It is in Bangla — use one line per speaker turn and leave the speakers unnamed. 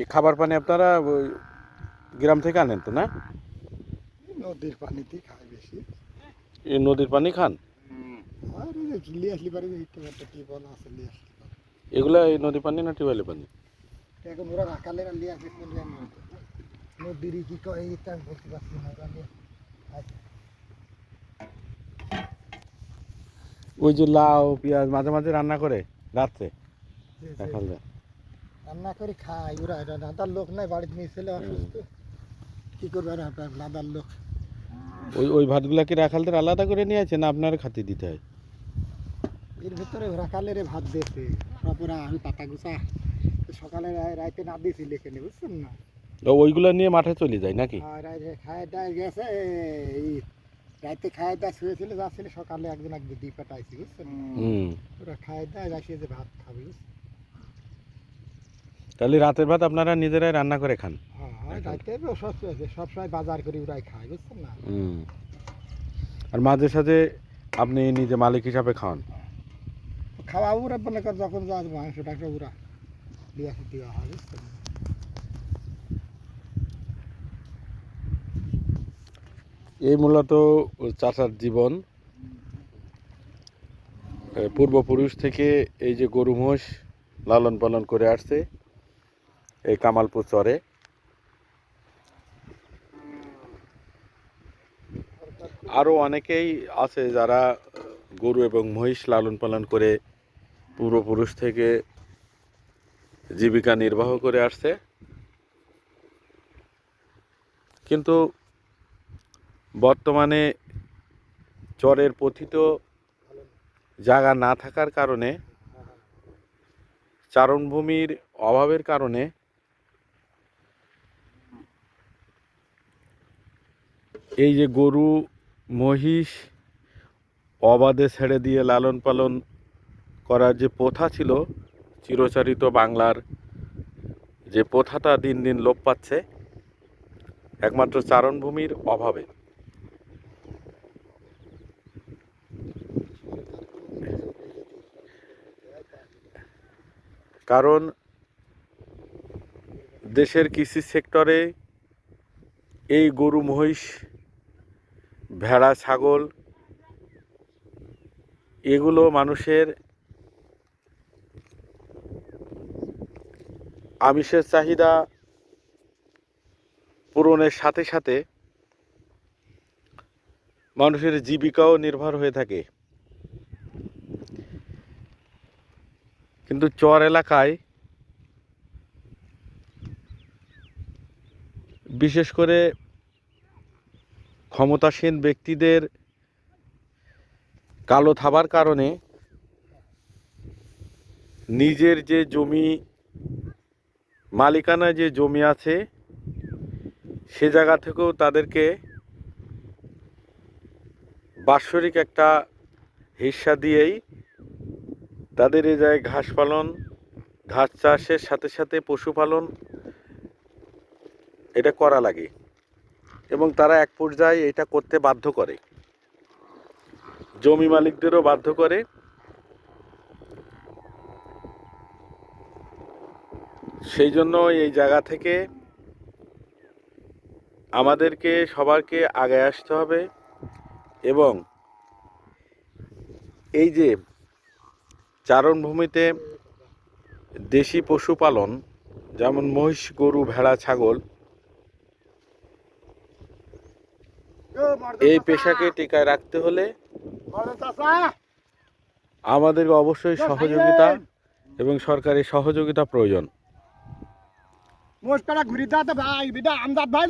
এই খাবার পানি আপনারা ওই গ্রাম থেকে আনেন তো না?
নদীর পানিতেই খাই বেশি।
এই নদীর পানি খান?
আর এই যে ঝিলি আসলি পারে যে একটা টিউবওয়েল আছে লিয়ে আসলি পারে।
এগুলা এই নদীর পানি না টিউবওয়েলের পানি?
এখন ওরা রাখালে লিয়ে আসে নদীর কি কয় এটা আমি বলতে পারছি না ওরা লিয়ে আসে।
ওই যে লাউ পেঁয়াজ মাঝে মাঝে রান্না করে রাত্রে রাখাল দেয়।
রান্না করে খাই ওরা, এটা নাদার লোক নাই বাড়িতে, মেয়ে ছেলে অসুস্থ, কি করবে আর আপনার নাদার লোক।
ওই ওই ভাতগুলা কি রাখালদের আলাদা করে নিয়ে আছে না আপনার খাতে দিতে হয়?
এর ভিতরে রাখালের ভাত দিয়েছে, তারপরে আমি পাতা গুছা সকালে রাইতে না দিয়েছি লিখে নি, বুঝছেন না?
ওইগুলা নিয়ে মাঠে চলে যায় নাকি?
খায় দায় গেছে, এই রাইতে খায় দায় শুয়েছিল যাচ্ছিল, সকালে একদিন একদিন দিয়ে পাঠাইছি, বুঝছেন? ওরা খায় দায় আসিয়ে যে ভাত খাবে,
তাহলে রাতের ভাত আপনারা নিজেরাই রান্না করে খান?
হ্যাঁ রাইতে সবসময় বাজার করে ওরাই খায়, বুঝছেন না?
আর মাঝে সাঝে আপনি নিজে মালিক হিসাবে খাওয়ান?
খাওয়া ওরা মনে কর যখন যা মাংস টাংস ওরা দিয়ে আসে দেওয়া হয়, বুঝছেন?
এই মূলত চাষার জীবন। পূর্বপুরুষ থেকে এই যে গরু মোষ লালন পালন করে আসছে এই কামালপুর চরে। আরও অনেকেই আছে যারা গরু এবং মহিষ লালন পালন করে পূর্বপুরুষ থেকে জীবিকা নির্বাহ করে আসছে, কিন্তু বর্তমানে চরের পতিত জায়গা না থাকার কারণে, চারণভূমির অভাবের কারণে এই যে গরু মহিষ অবাধে ছেড়ে দিয়ে লালন পালন করার যে প্রথা ছিল, চিরচরিত বাংলার যে প্রথাটা দিন দিন লোপ পাচ্ছে একমাত্র চারণভূমির অভাবে। কারণ দেশের কৃষি সেক্টরে এই গরু মহিষ ভেড়া ছাগল এগুলো মানুষের আমিষের চাহিদা পূরণের সাথে সাথে মানুষের জীবিকাও নির্ভর হয়ে থাকে। কিন্তু চর এলাকায় বিশেষ করে ক্ষমতাসীন ব্যক্তিদের কালো থাবার কারণে নিজের যে জমি মালিকানা যে জমি আছে সে জায়গা থেকেও তাদেরকে বাৎসরিক একটা হিস্সা দিয়েই তাদের এই জায়গায় ঘাস পালন, ঘাস চাষের সাথে সাথে পশুপালন এটা করা লাগে, এবং তারা এক পর্যায়ে এটা করতে বাধ্য করে, জমি মালিকদেরও বাধ্য করে। সেই জন্য এই জায়গা থেকে আমাদেরকে সবাইকে আগে আসতে হবে, এবং এই যে চারণভূমিতে দেশি পশুপালন যেমন মহিষ গরু ভেড়া ছাগল এই পেশাকে টিকায় রাখতে হলে আমাদের অবশ্যই সহযোগিতা এবং সরকারি সহযোগিতা প্রয়োজন।